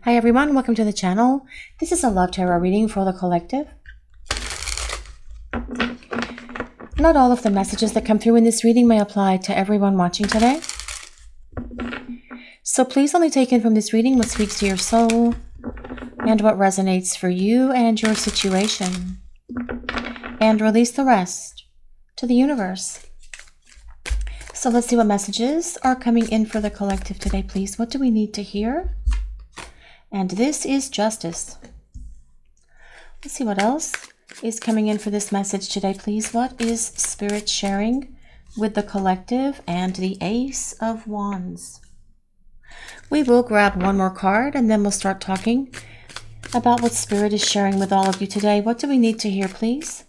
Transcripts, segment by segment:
Hi everyone, welcome to the channel. This is a love tarot reading for the collective. Not all of the messages that come through in this reading may apply to everyone watching today. So please only take in from this reading what speaks to your soul and what resonates for you and your situation. And release the rest to the universe. So let's see what messages are coming in for the collective today, please. What do we need to hear? And this is justice. Let's see what else is coming in for this message today, please. What is Spirit sharing with the collective? And the Ace of Wands. We will grab one more card and then we'll start talking about what Spirit is sharing with all of you today. What do we need to hear, please?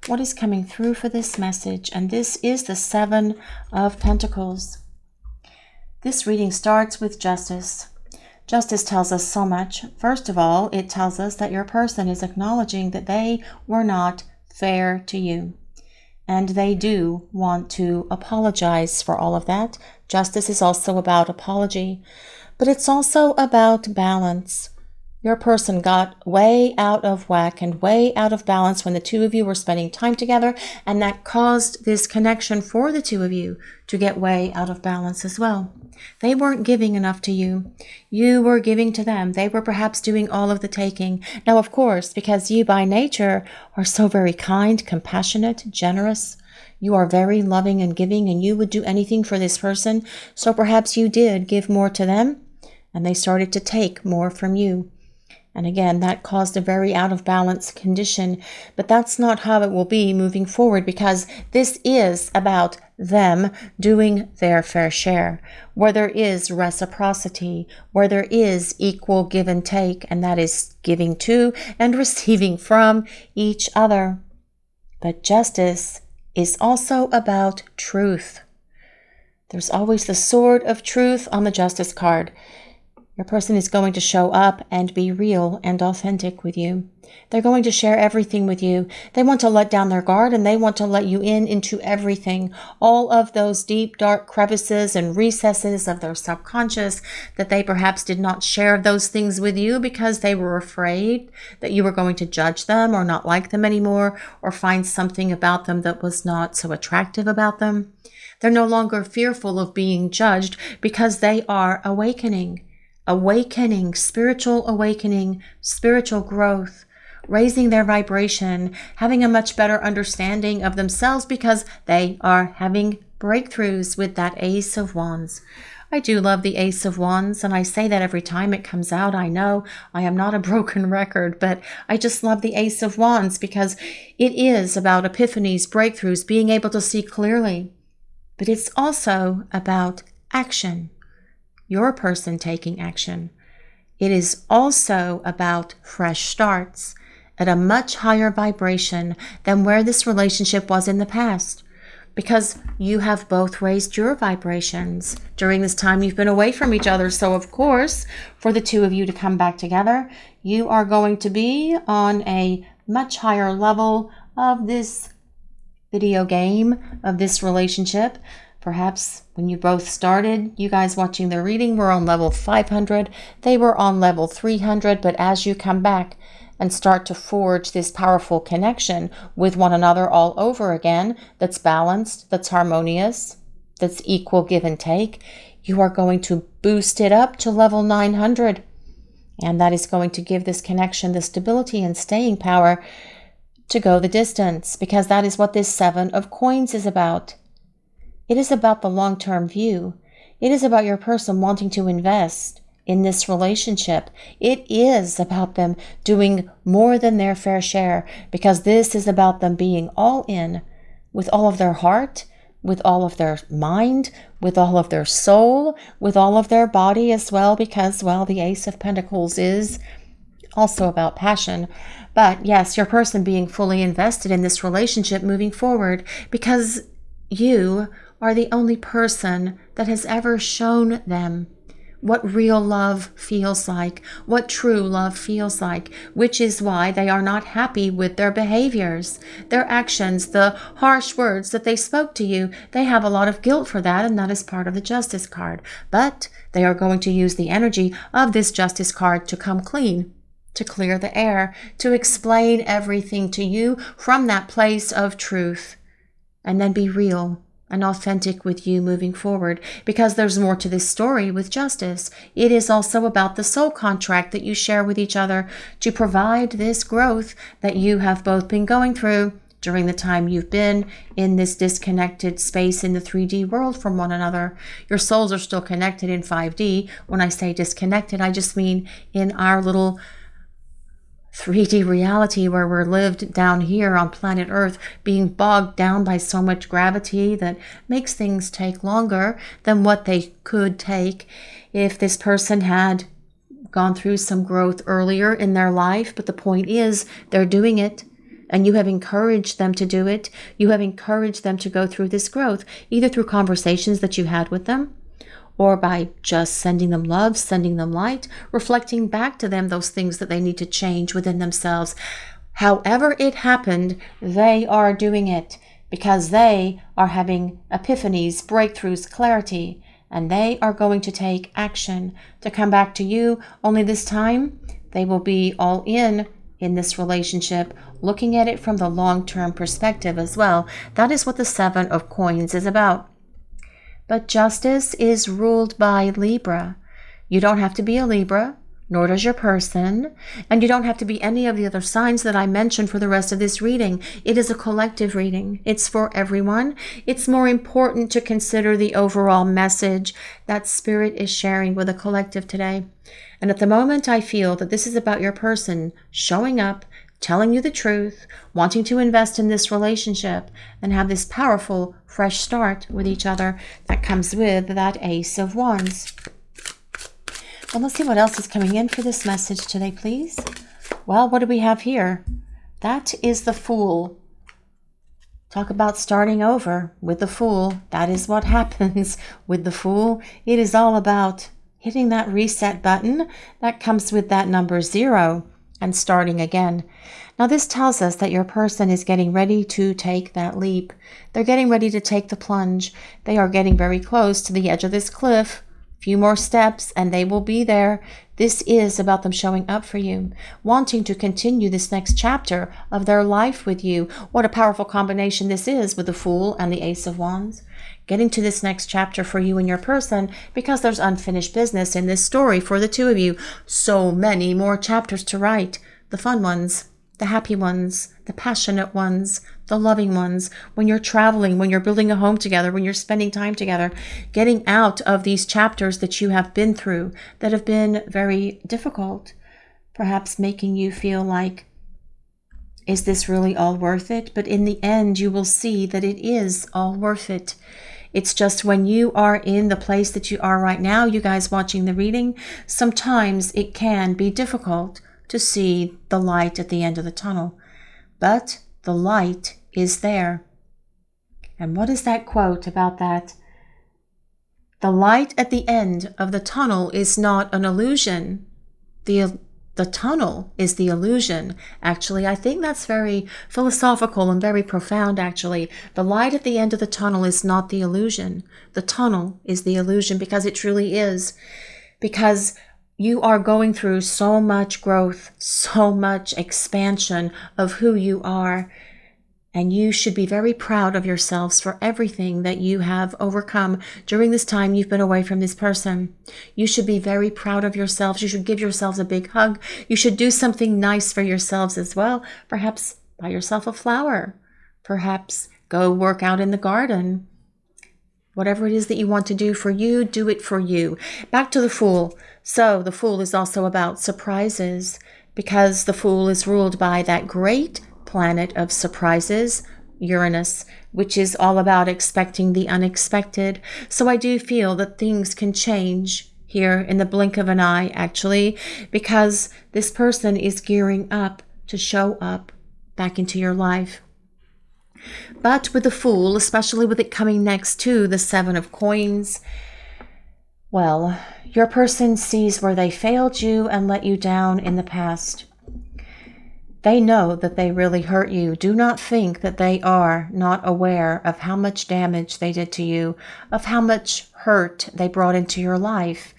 What is coming through for this message? And this is the Seven of Pentacles. This reading starts with justice. Justice tells us so much. First of all, it tells us that your person is acknowledging that they were not fair to you. And they do want to apologize for all of that. Justice is also about apology, but it's also about balance. Your person got way out of whack and way out of balance when the two of you were spending time together, and that caused this connection for the two of you to get way out of balance as well. They weren't giving enough to you. You were giving to them. They were perhaps doing all of the taking. Now, of course, because you by nature are so very kind, compassionate, generous, you are very loving and giving, and you would do anything for this person. So perhaps you did give more to them, and they started to take more from you. And again, that caused a very out of balance condition, but that's not how it will be moving forward, because this is about them doing their fair share, where there is reciprocity, where there is equal give and take, and that is giving to and receiving from each other. But justice is also about truth. There's always the sword of truth on the justice card. Your person is going to show up and be real and authentic with you. They're going to share everything with you. They want to let down their guard, and they want to let you in into everything. All of those deep, dark crevices and recesses of their subconscious that they perhaps did not share those things with you because they were afraid that you were going to judge them or not like them anymore, or find something about them that was not so attractive about them. They're no longer fearful of being judged because they are awakening. Spiritual awakening, spiritual growth, raising their vibration, having a much better understanding of themselves because they are having breakthroughs with that Ace of Wands. I do love the Ace of Wands, and I say that every time it comes out. I know I am not a broken record, but I just love the Ace of Wands because it is about epiphanies, breakthroughs, being able to see clearly. But it's also about action. Your person taking action. It is also about fresh starts at a much higher vibration than where this relationship was in the past, because you have both raised your vibrations during this time you've been away from each other. So of course, for the two of you to come back together, you are going to be on a much higher level of this video game, of this relationship. Perhaps when you both started, you guys watching their reading were on level 500. They were on level 300. But as you come back and start to forge this powerful connection with one another all over again, that's balanced, that's harmonious, that's equal give and take, you are going to boost it up to level 900. And that is going to give this connection the stability and staying power to go the distance, because that is what this Seven of Coins is about. It is about the long-term view. It is about your person wanting to invest in this relationship. It is about them doing more than their fair share, because this is about them being all in with all of their heart, with all of their mind, with all of their soul, with all of their body as well, because, well, the Ace of Pentacles is also about passion. But yes, your person being fully invested in this relationship moving forward, because you are the only person that has ever shown them what real love feels like, what true love feels like, which is why they are not happy with their behaviors, their actions, the harsh words that they spoke to you. They have a lot of guilt for that, and that is part of the Justice card. But they are going to use the energy of this Justice card to come clean, to clear the air, to explain everything to you from that place of truth, and then be real and authentic with you moving forward, because there's more to this story with Justice. It is also about the soul contract that you share with each other to provide this growth that you have both been going through during the time you've been in this disconnected space in the 3D world from one another. Your souls are still connected in 5D. When I say disconnected, I just mean in our little 3D reality where we're lived down here on planet Earth, being bogged down by so much gravity that makes things take longer than what they could take if this person had gone through some growth earlier in their life. But the point is, they're doing it, and you have encouraged them to do it. You have encouraged them to go through this growth, either through conversations that you had with them, or by just sending them love, sending them light, reflecting back to them those things that they need to change within themselves. However it happened, they are doing it because they are having epiphanies, breakthroughs, clarity, and they are going to take action to come back to you. Only this time, they will be all in this relationship, looking at it from the long-term perspective as well. That is what the 7 of Coins is about. But Justice is ruled by Libra. You don't have to be a Libra, nor does your person, and you don't have to be any of the other signs that I mentioned for the rest of this reading. It is a collective reading. It's for everyone. It's more important to consider the overall message that Spirit is sharing with a collective today. And at the moment, I feel that this is about your person showing up, telling you the truth, wanting to invest in this relationship, and have this powerful, fresh start with each other that comes with that Ace of Wands. Well, let's see what else is coming in for this message today, please. Well, what do we have here? That is the Fool. Talk about starting over with the Fool. That is what happens with the Fool. It is all about hitting that reset button that comes with that number 0. And starting again. Now this tells us that your person is getting ready to take that leap. They're getting ready to take the plunge. They are getting very close to the edge of this cliff. A few more steps and they will be there. This is about them showing up for you, wanting to continue this next chapter of their life with you. What a powerful combination this is with the Fool and the Ace of Wands. Getting to this next chapter for you and your person, because there's unfinished business in this story for the two of you. So many more chapters to write. The fun ones, the happy ones, the passionate ones, the loving ones. When you're traveling, when you're building a home together, when you're spending time together, getting out of these chapters that you have been through that have been very difficult, perhaps making you feel like, is this really all worth it? But in the end, you will see that it is all worth it. It's just when you are in the place that you are right now, you guys watching the reading, sometimes it can be difficult to see the light at the end of the tunnel. But the light is there. And what is that quote about that? The light at the end of the tunnel is not an illusion. The tunnel is the illusion. Actually, I think that's very philosophical and very profound, actually. The light at the end of the tunnel is not the illusion. The tunnel is the illusion, because it truly is. Because you are going through so much growth, so much expansion of who you are. And you should be very proud of yourselves for everything that you have overcome during this time you've been away from this person. You should be very proud of yourselves. You should give yourselves a big hug. You should do something nice for yourselves as well. Perhaps buy yourself a flower. Perhaps go work out in the garden. Whatever it is that you want to do for you, do it for you. Back to the Fool. So the Fool is also about surprises, because the Fool is ruled by that great planet of surprises, Uranus, which is all about expecting the unexpected. So I do feel that things can change here in the blink of an eye, actually, because this person is gearing up to show up back into your life. But with the Fool, especially with it coming next to the 7 of Coins, Well, your person sees where they failed you and let you down in the past. They know that they really hurt you. Do not think that they are not aware of how much damage they did to you, of how much hurt they brought into your life.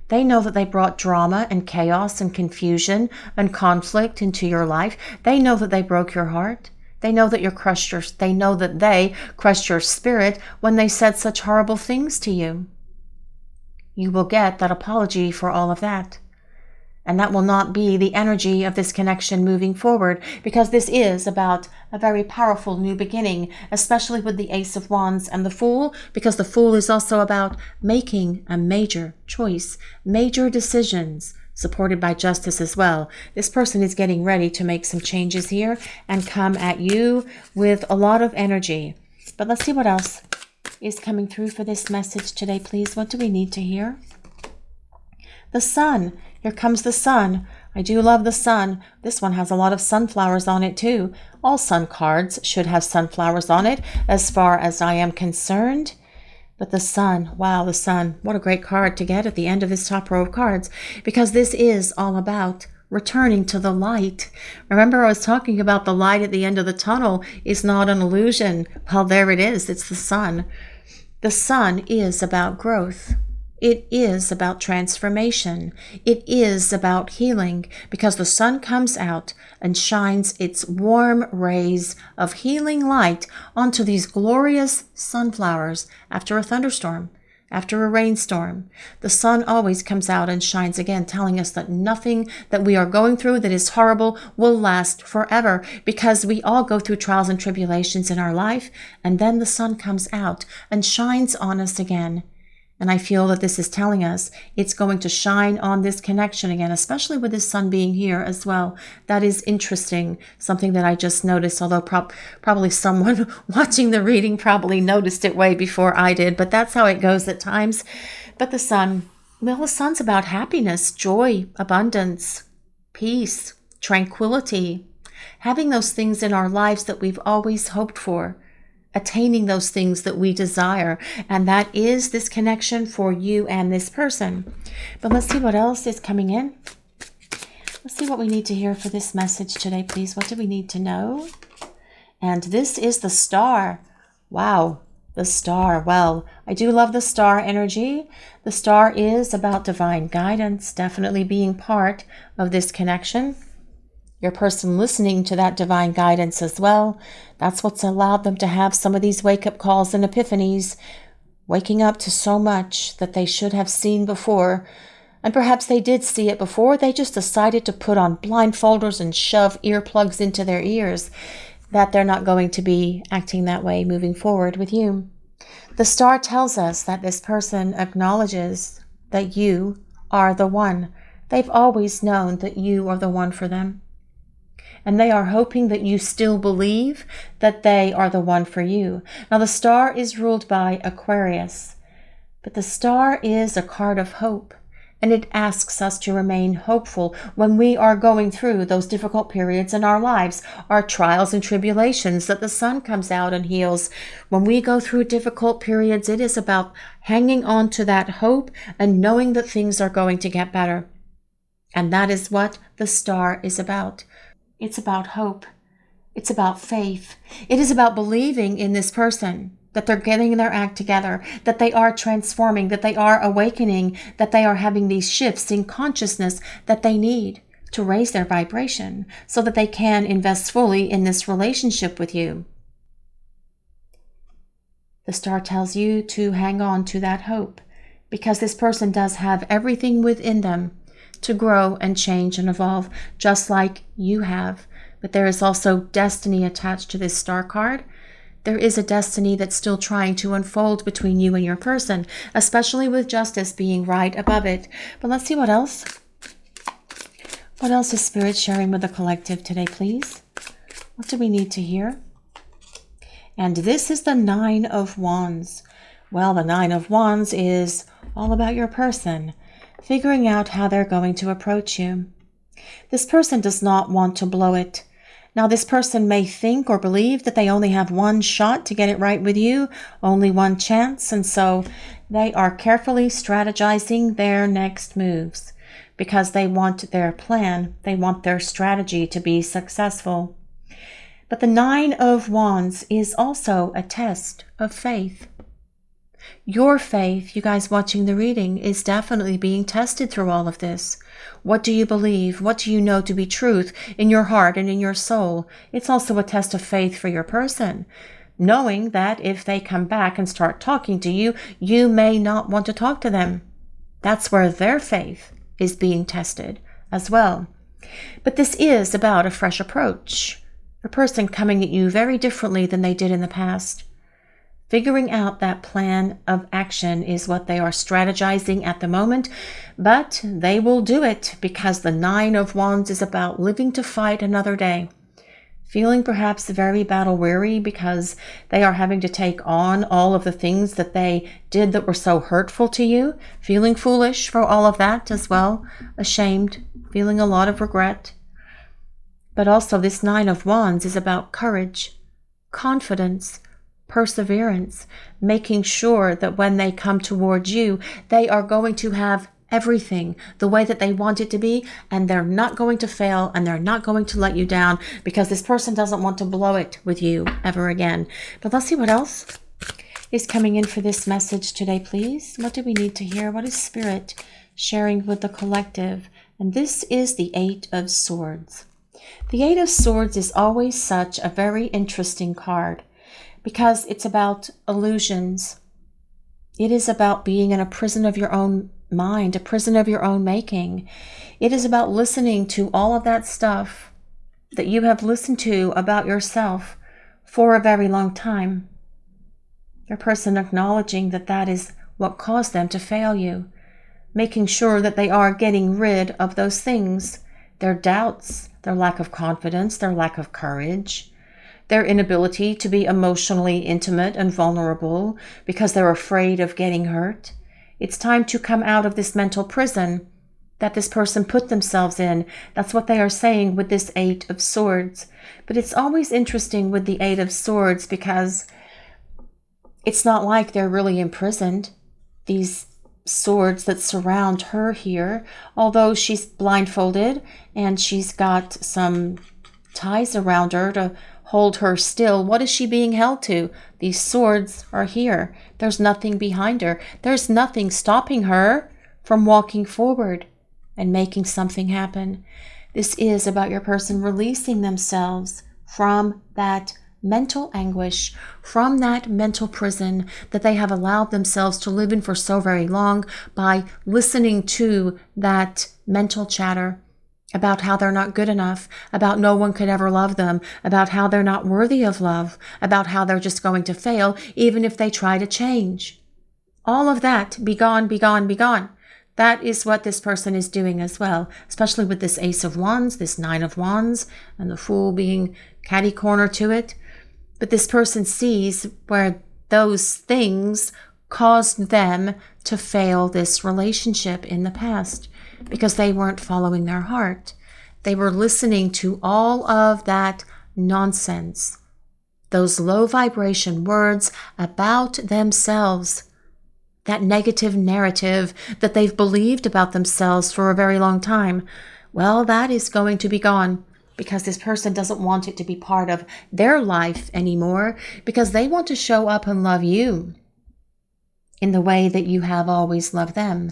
They know that they brought drama and chaos and confusion and conflict into your life. They know that they broke your heart. They know that they know that they crushed your spirit when they said such horrible things to you. You will get that apology for all of that. And that will not be the energy of this connection moving forward, because this is about a very powerful new beginning, especially with the Ace of Wands and the Fool, because the Fool is also about making a major choice, major decisions, supported by justice as well. This person is getting ready to make some changes here and come at you with a lot of energy. But let's see what else is coming through for this message today, please. What do we need to hear? The Sun. Here comes the Sun. I do love the Sun. This one has a lot of sunflowers on it too. All Sun cards should have sunflowers on it as far as I am concerned. But the Sun, wow, the Sun, what a great card to get at the end of this top row of cards, because this is all about returning to the light. Remember, I was talking about the light at the end of the tunnel is not an illusion. Well, there it is. It's the Sun. The Sun is about growth. It is about transformation. It is about healing, because the Sun comes out and shines its warm rays of healing light onto these glorious sunflowers after a thunderstorm, after a rainstorm. The Sun always comes out and shines again, telling us that nothing that we are going through that is horrible will last forever, because we all go through trials and tribulations in our life, and then the Sun comes out and shines on us again. And I feel that this is telling us it's going to shine on this connection again, especially with this Sun being here as well. That is interesting, something that I just noticed, although probably someone watching the reading probably noticed it way before I did, but that's how it goes at times. But the Sun, well, the Sun's about happiness, joy, abundance, peace, tranquility, having those things in our lives that we've always hoped for, attaining those things that we desire. And that is this connection for you and this person. But let's see what else is coming in. Let's see what we need to hear for this message today, please. What do we need to know? And this is the Star. Wow, the Star. Well, I do love the Star energy. The Star is about divine guidance, definitely being part of this connection. Your person listening to that divine guidance as well. That's what's allowed them to have some of these wake-up calls and epiphanies, waking up to so much that they should have seen before. And perhaps they did see it before. They just decided to put on blindfolders and shove earplugs into their ears, that they're not going to be acting that way moving forward with you. The Star tells us that this person acknowledges that you are the one. They've always known that you are the one for them. And they are hoping that you still believe that they are the one for you. Now, the Star is ruled by Aquarius, but the Star is a card of hope, and it asks us to remain hopeful when we are going through those difficult periods in our lives, our trials and tribulations that the Sun comes out and heals. When we go through difficult periods, it is about hanging on to that hope and knowing that things are going to get better. And that is what the Star is about. It's about hope. It's about faith. It is about believing in this person, that they're getting their act together, that they are transforming, that they are awakening, that they are having these shifts in consciousness that they need to raise their vibration so that they can invest fully in this relationship with you. The Star tells you to hang on to that hope, because this person does have everything within them to grow and change and evolve, just like you have. But there is also destiny attached to this Star card. There is a destiny that's still trying to unfold between you and your person, especially with justice being right above it. But let's see what else. What else is Spirit sharing with the collective today, please? What do we need to hear? And this is the Nine of Wands. Well, the Nine of Wands is all about your person, figuring out how they're going to approach you. This person does not want to blow it. Now, this person may think or believe that they only have one shot to get it right with you, only one chance, and so they are carefully strategizing their next moves because they want their plan, they want their strategy to be successful. But the Nine of Wands is also a test of faith. Your faith, you guys watching the reading, is definitely being tested through all of this. What do you believe? What do you know to be truth in your heart and in your soul? It's also a test of faith for your person, knowing that if they come back and start talking to you, you may not want to talk to them. That's where their faith is being tested as well. But this is about a fresh approach, a person coming at you very differently than they did in the past. Figuring out that plan of action is what they are strategizing at the moment, but they will do it because the Nine of Wands is about living to fight another day. Feeling perhaps very battle weary because they are having to take on all of the things that they did that were so hurtful to you. Feeling foolish for all of that as well. Ashamed, feeling a lot of regret. But also this Nine of Wands is about courage, confidence, perseverance, making sure that when they come towards you, they are going to have everything the way that they want it to be, and they're not going to fail, and they're not going to let you down, because this person doesn't want to blow it with you ever again. But let's see what else is coming in for this message today, please. What do we need to hear? What is Spirit sharing with the collective? And this is the Eight of Swords. The Eight of Swords is always such a very interesting card, because it's about illusions. It is about being in a prison of your own mind, a prison of your own making. It is about listening to all of that stuff that you have listened to about yourself for a very long time. Your person acknowledging that that is what caused them to fail you, making sure that they are getting rid of those things, their doubts, their lack of confidence, their lack of courage, their inability to be emotionally intimate and vulnerable because they're afraid of getting hurt. It's time to come out of this mental prison that this person put themselves in. That's what they are saying with this Eight of Swords. But it's always interesting with the Eight of Swords because it's not like they're really imprisoned. These swords that surround her here, although she's blindfolded and she's got some ties around her to hold her still. What is she being held to? These swords are here. There's nothing behind her. There's nothing stopping her from walking forward and making something happen. This is about your person releasing themselves from that mental anguish, from that mental prison that they have allowed themselves to live in for so very long by listening to that mental chatter about how they're not good enough, about no one could ever love them, about how they're not worthy of love, about how they're just going to fail even if they try to change. All of that, be gone, be gone, be gone. That is what this person is doing as well, especially with this Ace of Wands, this Nine of Wands, and the Fool being catty corner to it. But this person sees where those things caused them to fail this relationship in the past because they weren't following their heart. They were listening to all of that nonsense, those low vibration words about themselves, that negative narrative that they've believed about themselves for a very long time. Well, that is going to be gone because this person doesn't want it to be part of their life anymore, because they want to show up and love you in the way that you have always loved them,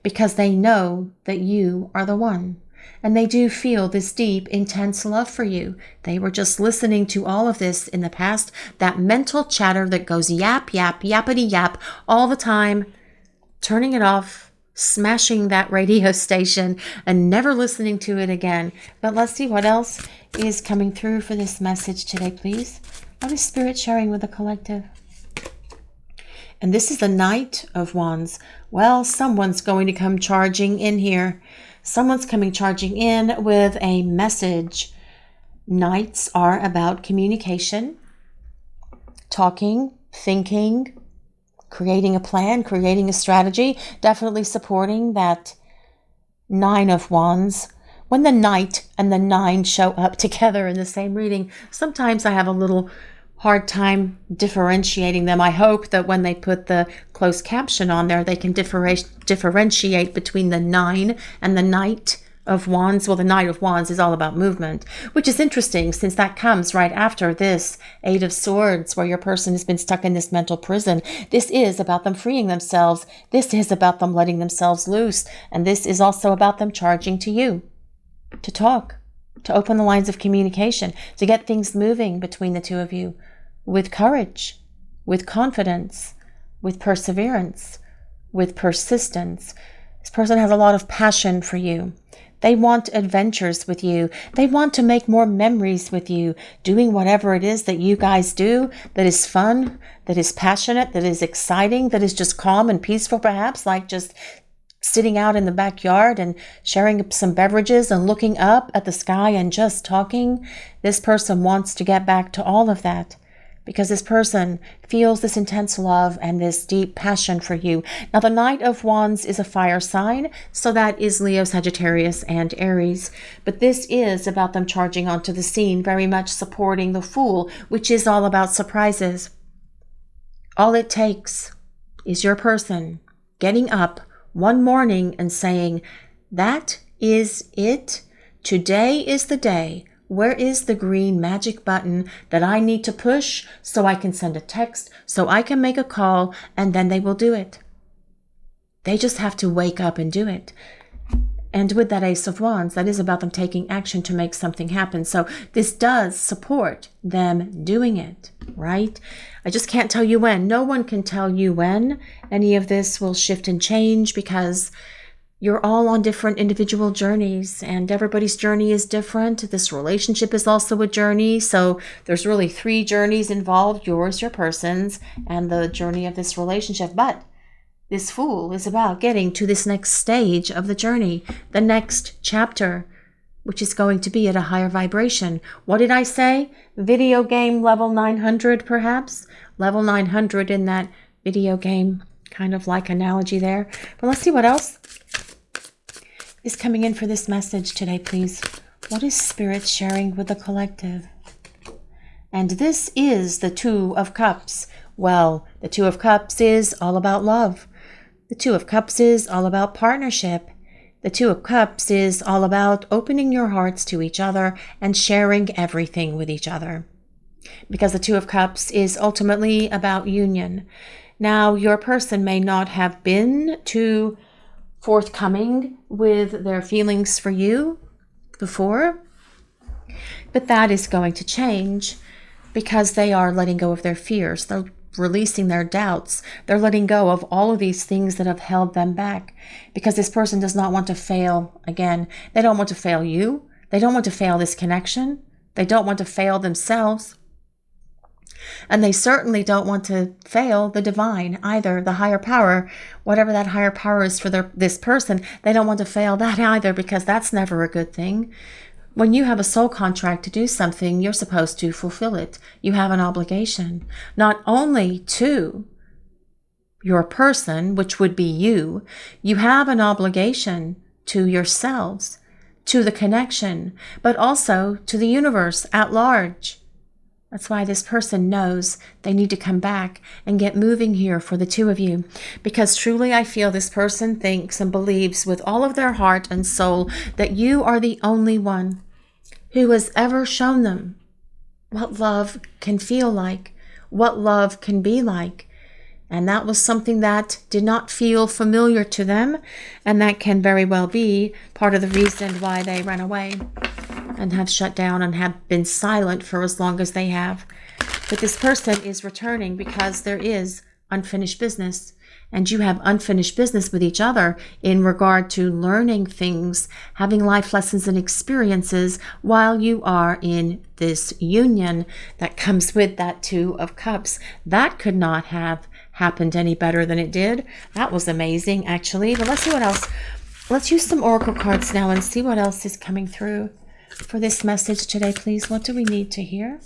because they know that you are the one. And they do feel this deep, intense love for you. They were just listening to all of this in the past, that mental chatter that goes yap, yap, yappity yap all the time, turning it off, smashing that radio station and never listening to it again. But let's see what else is coming through for this message today, please. What is Spirit sharing with the collective? And this is the Knight of Wands. Well, someone's going to come charging in here. Someone's coming charging in with a message. Knights are about communication, talking, thinking, creating a plan, creating a strategy. Definitely supporting that Nine of Wands When the Knight and the 9 show up together in the same reading, sometimes I have a little hard time differentiating them. I hope that when they put the closed caption on there, they can differentiate between the 9 and the Knight of Wands. Well, the Knight of Wands is all about movement, which is interesting since that comes right after this 8 of Swords, where your person has been stuck in this mental prison. This is about them freeing themselves. This is about them letting themselves loose. And this is also about them charging to you to talk, to open the lines of communication, to get things moving between the two of you with courage, with confidence, with perseverance, with persistence. This person has a lot of passion for you. They want adventures with you. They want to make more memories with you, doing whatever it is that you guys do that is fun, that is passionate, that is exciting, that is just calm and peaceful, perhaps, like just sitting out in the backyard and sharing some beverages and looking up at the sky and just talking. This person wants to get back to all of that, because this person feels this intense love and this deep passion for you. Now, the Knight of Wands is a fire sign, so that is Leo, Sagittarius, and Aries. But this is about them charging onto the scene, very much supporting the Fool, which is all about surprises. All it takes is your person getting up one morning and saying, "That is it. Today is the day. Where is the green magic button that I need to push so I can send a text, so I can make a call," and then they will do it. They just have to wake up and do it. And with that Ace of Wands, that is about them taking action to make something happen. So this does support them doing it, right? I just can't tell you when. No one can tell you when any of this will shift and change, because you're all on different individual journeys, and everybody's journey is different. This relationship is also a journey. So there's really 3 journeys involved: yours, your person's, and the journey of this relationship. But this Fool is about getting to this next stage of the journey, the next chapter, which is going to be at a higher vibration. What did I say? Video game level 900, perhaps? Level 900 in that video game kind of like analogy there. But let's see what else is coming in for this message today, please. What is Spirit sharing with the collective? And this is the 2 of Cups. Well, the 2 of Cups is all about love. The 2 of Cups is all about partnership. The 2 of Cups is all about opening your hearts to each other and sharing everything with each other. Because the 2 of Cups is ultimately about union. Now, your person may not have been too forthcoming with their feelings for you before, but that is going to change, because they are letting go of their fears. They're releasing their doubts. They're letting go of all of these things that have held them back, because this person does not want to fail again. They don't want to fail you. They don't want to fail this connection. They don't want to fail themselves. And they certainly don't want to fail the divine either, the higher power, whatever that higher power is for this person. They don't want to fail that either, because that's never a good thing. When you have a soul contract to do something, you're supposed to fulfill it. You have an obligation, not only to your person, which would be you. You have an obligation to yourselves, to the connection, but also to the universe at large. That's why this person knows they need to come back and get moving here for the 2 of you. Because truly I feel this person thinks and believes with all of their heart and soul that you are the only one who has ever shown them what love can feel like, what love can be like. And that was something that did not feel familiar to them. And that can very well be part of the reason why they ran away and have shut down and have been silent for as long as they have. But this person is returning because there is unfinished business, and you have unfinished business with each other in regard to learning things, having life lessons and experiences while you are in this union that comes with that 2 of Cups. That could not have happened any better than it did. That was amazing, actually. But let's see what else. Let's use some oracle cards now and see what else is coming through for this message today, please. What do we need to hear?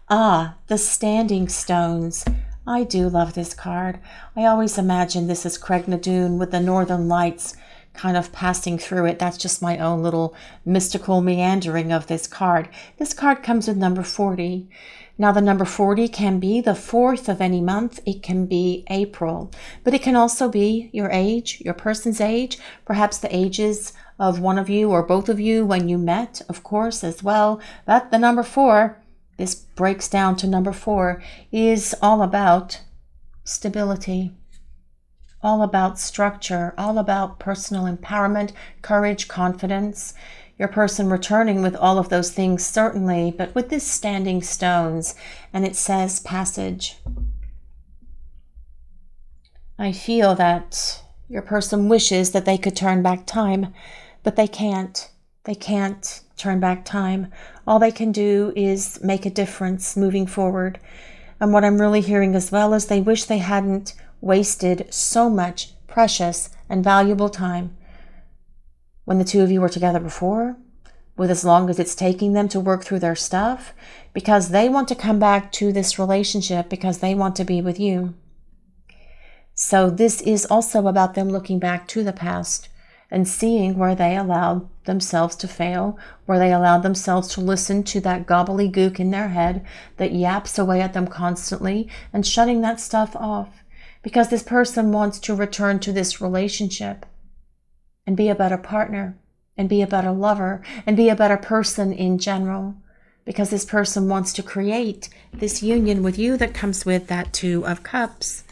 The Standing Stones. I do love this card. I always imagine this as Craignadoon with the northern lights kind of passing through it. That's just my own little mystical meandering of this card. This card comes with number 40. Now, the number 40 can be the 4th of any month. It can be April, but it can also be your age, your person's age, perhaps the ages of one of you or both of you when you met, of course, as well. But the number 4, this breaks down to number 4, is all about stability, all about structure, all about personal empowerment, courage, confidence. Your person returning with all of those things, certainly, but with this standing stones, and it says passage. I feel that your person wishes that they could turn back time, but they can't. They can't turn back time. All they can do is make a difference moving forward. And what I'm really hearing as well is they wish they hadn't wasted so much precious and valuable time when the two of you were together before, with as long as it's taking them to work through their stuff, because they want to come back to this relationship because they want to be with you. So this is also about them looking back to the past and seeing where they allowed themselves to fail, where they allowed themselves to listen to that gobbledygook in their head that yaps away at them constantly, and shutting that stuff off, because this person wants to return to this relationship and be a better partner, and be a better lover, and be a better person in general, because this person wants to create this union with you that comes with that 2 of Cups.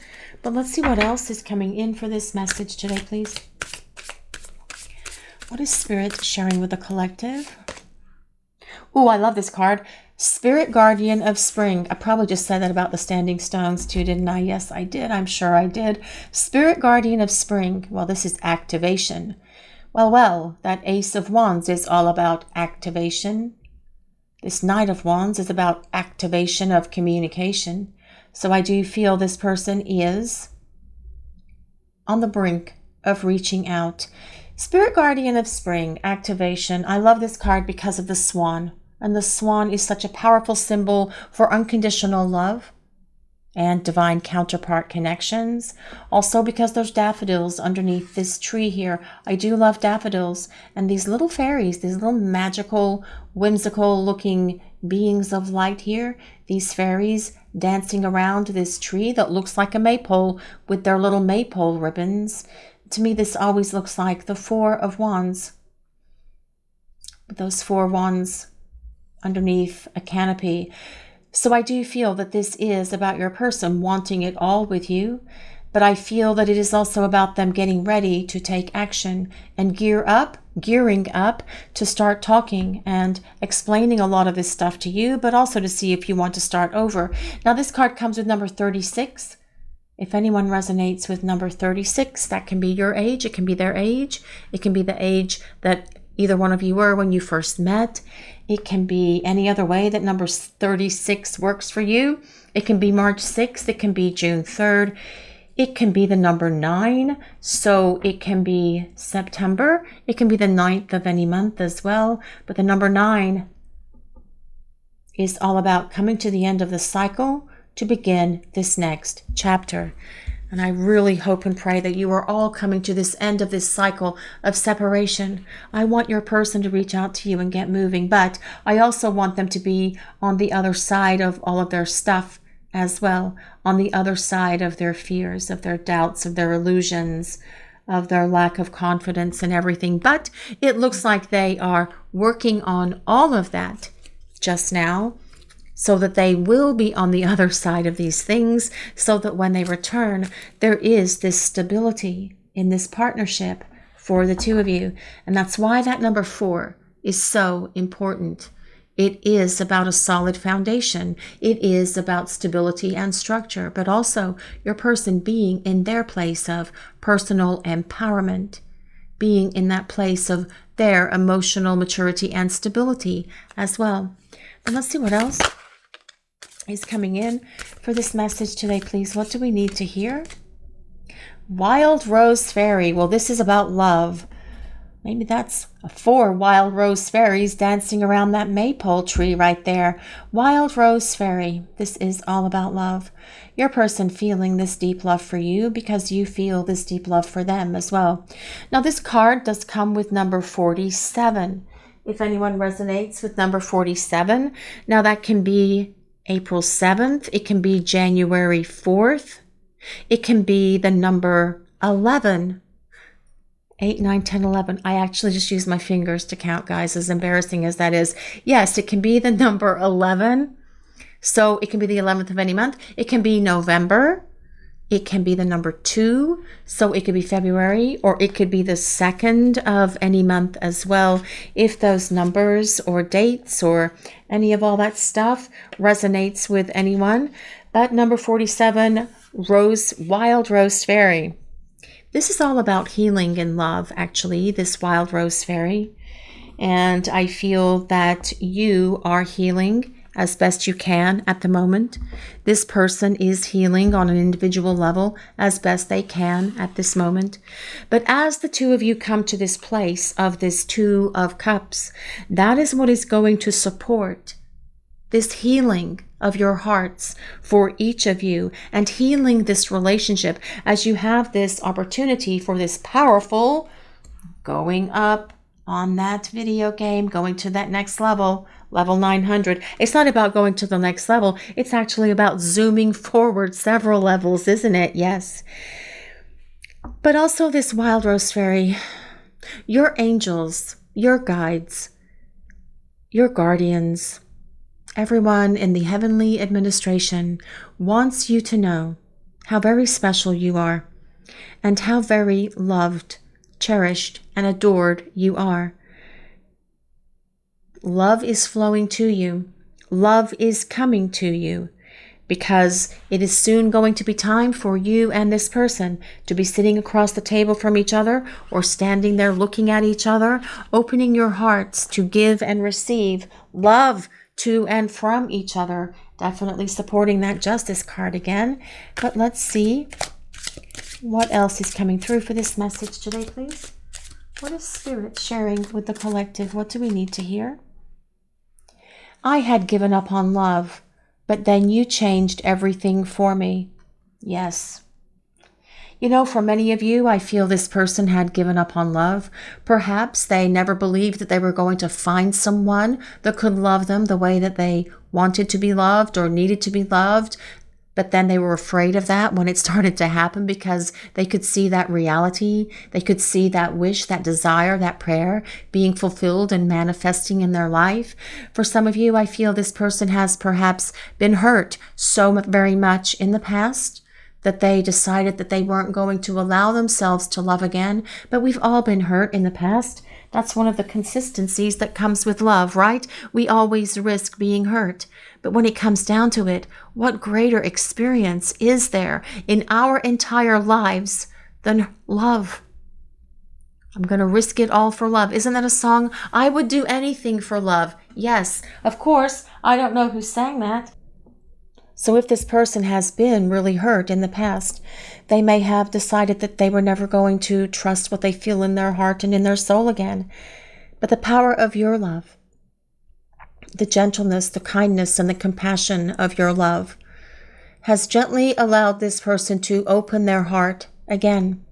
But let's see what else is coming in for this message today, please. What is Spirit sharing with the collective? Oh, I love this card. Spirit Guardian of Spring. I probably just said that about the standing stones too, didn't I? Yes, I did. I'm sure I did. Spirit Guardian of Spring. Well, this is activation. Well, that Ace of Wands is all about activation. This Knight of Wands is about activation of communication. So I do feel this person is on the brink of reaching out. Spirit Guardian of Spring, activation. I love this card because of the swan. And the swan is such a powerful symbol for unconditional love and divine counterpart connections. Also because there's daffodils underneath this tree here. I do love daffodils. And these little fairies, these little magical, whimsical looking beings of light here, these fairies dancing around this tree that looks like a maypole with their little maypole ribbons. To me, this always looks like the 4 of Wands. With those 4 wands underneath a canopy. So I do feel that this is about your person wanting it all with you, but I feel that it is also about them getting ready to take action and gearing up to start talking and explaining a lot of this stuff to you, but also to see if you want to start over. Now, this card comes with number 36. If anyone resonates with number 36, that can be your age, it can be their age, it can be the age that either one of you were when you first met. It can be any other way that number 36 works for you. It can be March 6th. It can be June 3rd. It can be the number 9. So it can be September. It can be the 9th of any month as well. But the number 9 is all about coming to the end of the cycle to begin this next chapter. And I really hope and pray that you are all coming to this end of this cycle of separation. I want your person to reach out to you and get moving, but I also want them to be on the other side of all of their stuff as well, on the other side of their fears, of their doubts, of their illusions, of their lack of confidence and everything. But it looks like they are working on all of that just now, so that they will be on the other side of these things, so that when they return, there is this stability in this partnership for the 2 of you. And that's why that number 4 is so important. It is about a solid foundation. It is about stability and structure, but also your person being in their place of personal empowerment, being in that place of their emotional maturity and stability as well. And let's see what else is coming in for this message today, please. What do we need to hear? Wild Rose Fairy. Well, this is about love. Maybe that's 4 wild rose fairies dancing around that maypole tree right there. Wild rose fairy. This is all about love. Your person feeling this deep love for you because you feel this deep love for them as well. Now, this card does come with number 47. If anyone resonates with number 47, now that can be April 7th. It can be January 4th. It can be the number 11. 8, 9, 10, 11. I actually just use my fingers to count, guys, as embarrassing as that is. Yes, it can be the number 11. So it can be the 11th of any month. It can be November. It can be the number 2. So it could be February, or it could be the 2nd of any month as well. If those numbers or dates or any of all that stuff resonates with anyone. But number 47, Wild Rose Fairy. This is all about healing and love, actually, this Wild Rose Fairy. And I feel that you are healing as best you can at the moment. This person is healing on an individual level as best they can at this moment. But as the two of you come to this place of this 2 of Cups, that is what is going to support this healing of your hearts for each of you, and healing this relationship as you have this opportunity for this powerful going up on that video game, going to that next level, level 900. It's not about going to the next level. It's actually about zooming forward several levels, isn't it? Yes. But also this Wild Rose Fairy, your angels, your guides, your guardians, everyone in the heavenly administration wants you to know how very special you are and how very loved, cherished, and adored you are. Love is flowing to you. Love is coming to you because it is soon going to be time for you and this person to be sitting across the table from each other or standing there looking at each other, opening your hearts to give and receive love to and from each other. Definitely supporting that Justice card again. But let's see what else is coming through for this message today, please. What is Spirit sharing with the collective? What do we need to hear? I had given up on love, but then you changed everything for me. Yes. You know, for many of you, I feel this person had given up on love. Perhaps they never believed that they were going to find someone that could love them the way that they wanted to be loved or needed to be loved. But then they were afraid of that when it started to happen because they could see that reality. They could see that wish, that desire, that prayer being fulfilled and manifesting in their life. For some of you, I feel this person has perhaps been hurt so very much in the past that they decided that they weren't going to allow themselves to love again. But we've all been hurt in the past. That's one of the consistencies that comes with love, right? We always risk being hurt. But when it comes down to it, what greater experience is there in our entire lives than love? I'm going to risk it all for love. Isn't that a song? I would do anything for love. Yes, of course. I don't know who sang that. So if this person has been really hurt in the past, they may have decided that they were never going to trust what they feel in their heart and in their soul again. But the power of your love, the gentleness, the kindness, and the compassion of your love has gently allowed this person to open their heart again.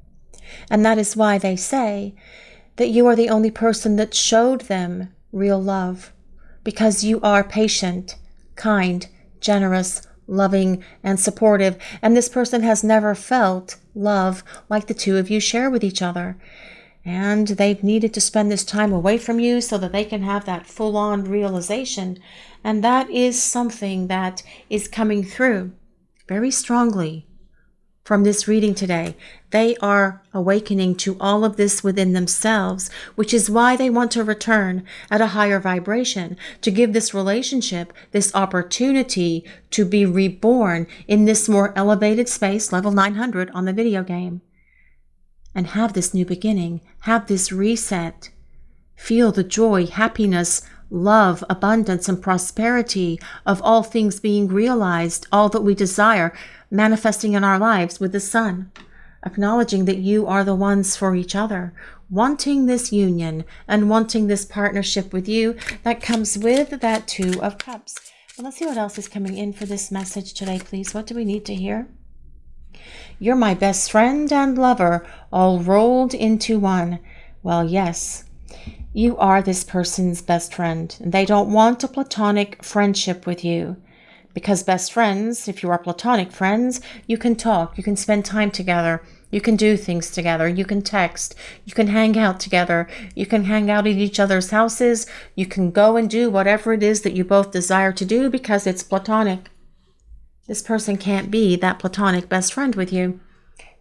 And that is why they say that you are the only person that showed them real love, because you are patient, kind, generous, loving, and supportive, and this person has never felt love like the two of you share with each other. And they've needed to spend this time away from you so that they can have that full-on realization. And that is something that is coming through very strongly from this reading today. They are awakening to all of this within themselves, which is why they want to return at a higher vibration, to give this relationship this opportunity to be reborn in this more elevated space, level 900 on the video game, and have this new beginning, have this reset, feel the joy, happiness, love, abundance, and prosperity of all things being realized, all that we desire, manifesting in our lives with the sun. acknowledging that you are the ones for each other, wanting this union and wanting this partnership with you that comes with that Two of Cups. Well, let's see what else is coming in for this message today, please. What do we need to hear? You're my best friend and lover, all rolled into one. Well, yes, you are this person's best friend. They don't want a platonic friendship with you. Because best friends, if you are platonic friends, you can talk, you can spend time together, you can do things together, you can text, you can hang out together, you can hang out at each other's houses, you can go and do whatever it is that you both desire to do because it's platonic. This person can't be that platonic best friend with you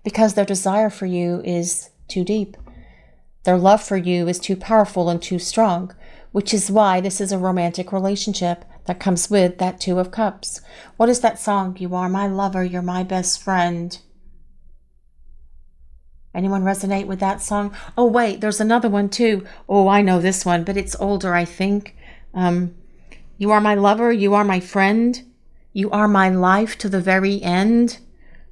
because their desire for you is too deep. Their love for you is too powerful and too strong, which is why this is a romantic relationship that comes with that Two of Cups. What is that song? You are my lover, you're my best friend. Anyone resonate with that song? Oh, wait, there's another one too. Oh, I know this one, but it's older, I think. You are my lover, you are my friend. You are my life to the very end.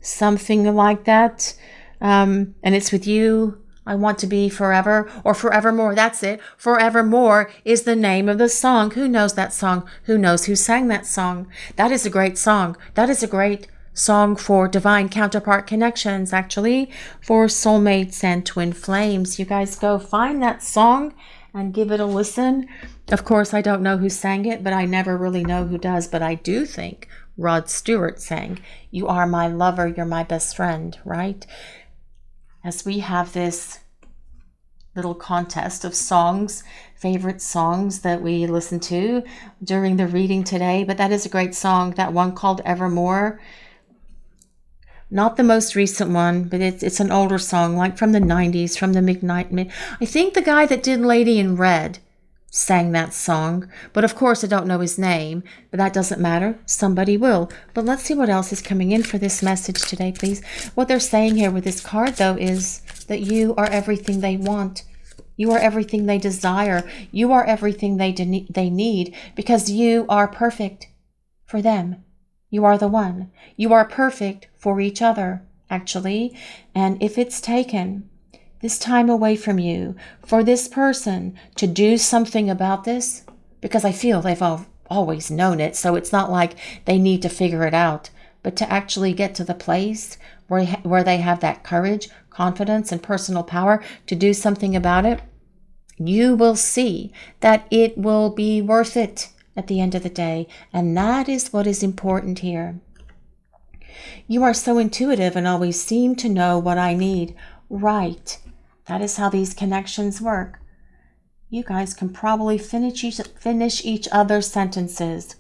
Something like that. And it's with you I want to be forever, or forevermore. That's it. Forevermore is the name of the song. Who knows that song? Who knows who sang that song? That is a great song. That is a great song for divine counterpart connections, actually, for soulmates and twin flames. You guys go find that song and give it a listen. Of course, I don't know who sang it, but I never really know who does. But I do think Rod Stewart sang, "You are my lover, you're my best friend," right? As we have this little contest of songs, favorite songs that we listen to during the reading today. But that is a great song, that one called Evermore. Not the most recent one, but it's an older song, like from the 90s, from the mid. I think the guy that did Lady in Red sang that song, but of course I don't know his name, but that doesn't matter. Somebody will. But let's see what else is coming in for this message today, please. What they're saying here with this card, though, is that you are everything they want. You are everything they desire. You are everything they need, because you are perfect for them. You are the one. You are perfect for each other, actually. And if it's taken this time away from you for this person to do something about this, because I feel they've always known it, so it's not like they need to figure it out, but to actually get to the place where they have that courage, confidence, and personal power to do something about it, you will see that it will be worth it at the end of the day. And that is what is important here. You are so intuitive and always seem to know what I need. Right. That is how these connections work. You guys can probably finish each other's sentences,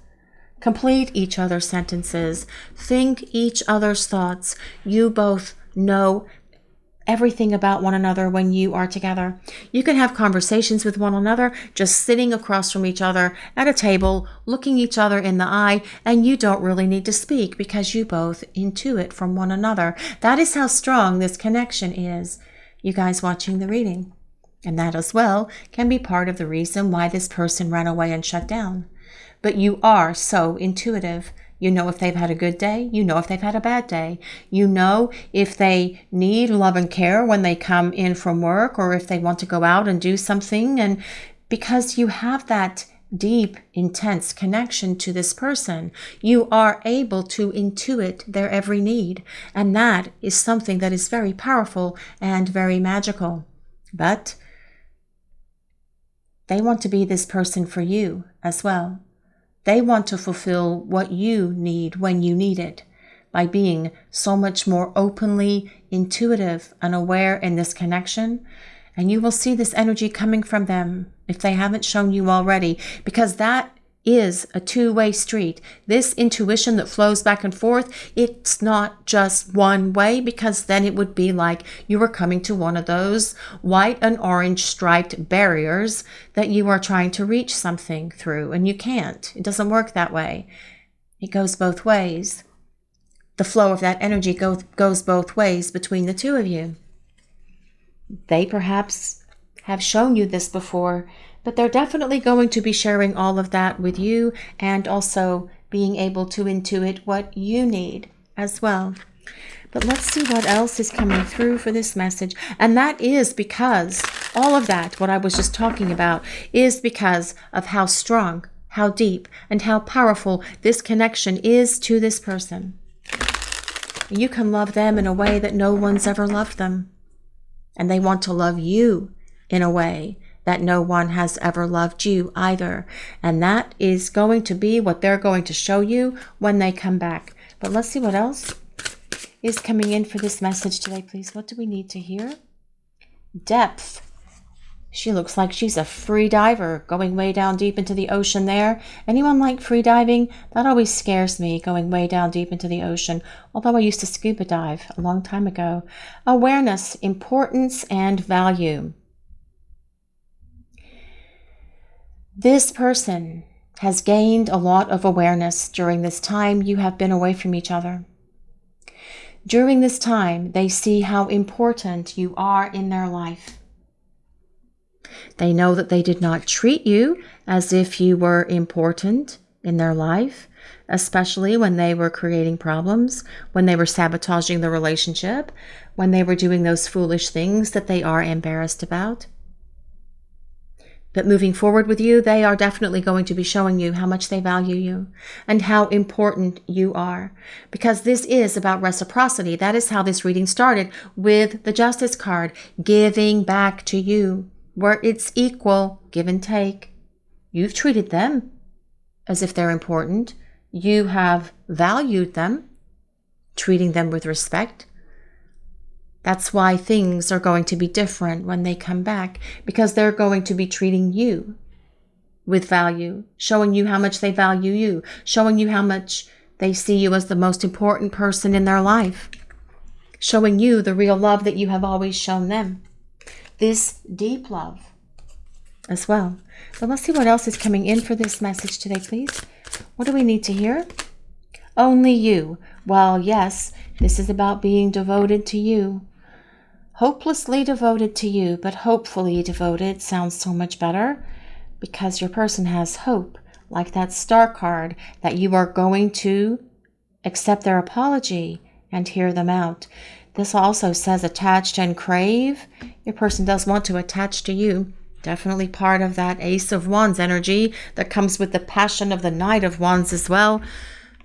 complete each other's sentences, think each other's thoughts. You both know everything about one another when you are together. You can have conversations with one another, just sitting across from each other at a table, looking each other in the eye, and you don't really need to speak because you both intuit from one another. That is how strong this connection is, you guys watching the reading. And that as well can be part of the reason why this person ran away and shut down. But you are so intuitive. You know if they've had a good day. You know if they've had a bad day. You know if they need love and care when they come in from work, or if they want to go out and do something. And because you have that deep, intense connection to this person, you are able to intuit their every need. And that is something that is very powerful and very magical. But they want to be this person for you as well. They want to fulfill what you need when you need it, by being so much more openly intuitive and aware in this connection. And you will see this energy coming from them if they haven't shown you already, because that is a two-way street. This intuition that flows back and forth, it's not just one way, because then it would be like you were coming to one of those white and orange striped barriers that you are trying to reach something through, and you can't. It doesn't work that way. It goes both ways. The flow of that energy goes both ways between the two of you. They perhaps have shown you this before, but they're definitely going to be sharing all of that with you, and also being able to intuit what you need as well. But let's see what else is coming through for this message. And that is because all of that, what I was just talking about, is because of how strong, how deep, and how powerful this connection is to this person. You can love them in a way that no one's ever loved them. And they want to love you in a way that no one has ever loved you either. And that is going to be what they're going to show you when they come back. But let's see what else is coming in for this message today, please. What do we need to hear? Depth. She looks like she's a free diver, going way down deep into the ocean there. Anyone like free diving? That always scares me, going way down deep into the ocean. Although I used to scuba dive a long time ago. Awareness, importance, and value. This person has gained a lot of awareness during this time you have been away from each other. During this time, they see how important you are in their life. They know that they did not treat you as if you were important in their life, especially when they were creating problems, when they were sabotaging the relationship, when they were doing those foolish things that they are embarrassed about. But moving forward with you, they are definitely going to be showing you how much they value you and how important you are. Because this is about reciprocity. That is how this reading started, with the Justice card, giving back to you, where it's equal, give and take. You've treated them as if they're important. You have valued them, treating them with respect. That's why things are going to be different when they come back, because they're going to be treating you with value, showing you how much they value you, showing you how much they see you as the most important person in their life, showing you the real love that you have always shown them. This deep love as well. So let's see what else is coming in for this message today, please. What do we need to hear? Only you. Well, yes, this is about being devoted to you. Hopelessly devoted to you, but hopefully devoted sounds so much better, because your person has hope, like that star card, that you are going to accept their apology and hear them out. This also says attached and crave. Your person does want to attach to you. Definitely part of that Ace of Wands energy that comes with the passion of the Knight of Wands as well.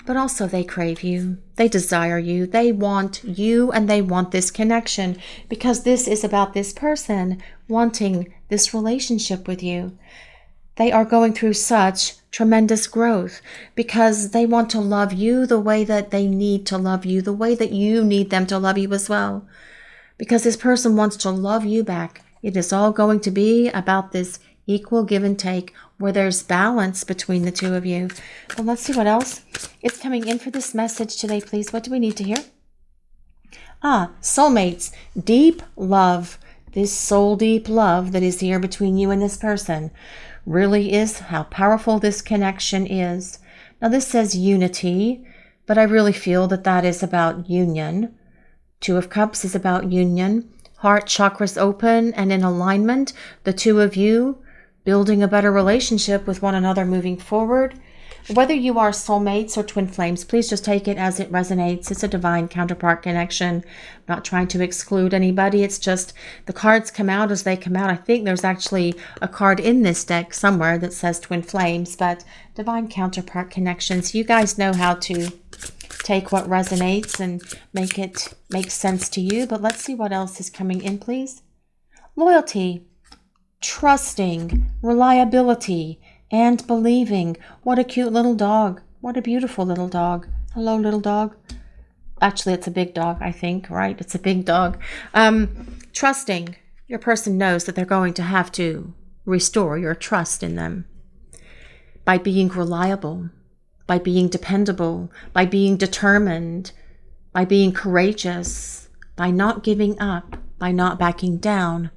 But also they crave you, they desire you, they want you, and they want this connection, because this is about this person wanting this relationship with you. They are going through such tremendous growth because they want to love you the way that they need to love you, the way that you need them to love you as well. Because this person wants to love you back. It is all going to be about this equal give and take, where there's balance between the two of you. Well, let's see what else is coming in for this message today, please. What do we need to hear? Soulmates, deep love. This soul deep love that is here between you and this person really is how powerful this connection is. Now, this says unity, but I really feel that that is about union. Two of Cups is about union. Heart chakras open and in alignment. The two of you building a better relationship with one another moving forward. Whether you are soulmates or twin flames, please just take it as it resonates. It's a divine counterpart connection. I'm not trying to exclude anybody. It's just the cards come out as they come out. I think there's actually a card in this deck somewhere that says twin flames, but divine counterpart connections. You guys know how to take what resonates and make it make sense to you. But let's see what else is coming in, please. Loyalty. Trusting, reliability, and believing. What a cute little dog. What a beautiful little dog. Hello, little dog. Actually, it's a big dog, I think, right? It's a big dog. Trusting. Your person knows that they're going to have to restore your trust in them by being reliable, by being dependable, by being determined, by being courageous, by not giving up, by not backing down,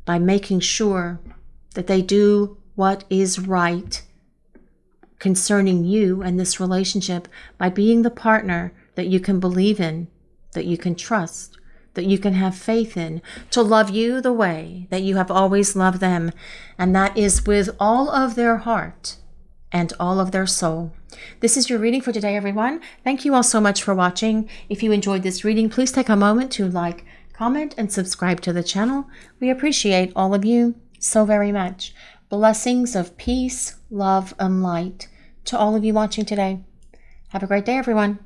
by making sure that they do what is right concerning you and this relationship, by being the partner that you can believe in, that you can trust, that you can have faith in, to love you the way that you have always loved them. And that is with all of their heart and all of their soul. This is your reading for today, everyone. Thank you all so much for watching. If you enjoyed this reading, please take a moment to like, comment, and subscribe to the channel. We appreciate all of you so very much. Blessings of peace, love, and light to all of you watching today. Have a great day, everyone.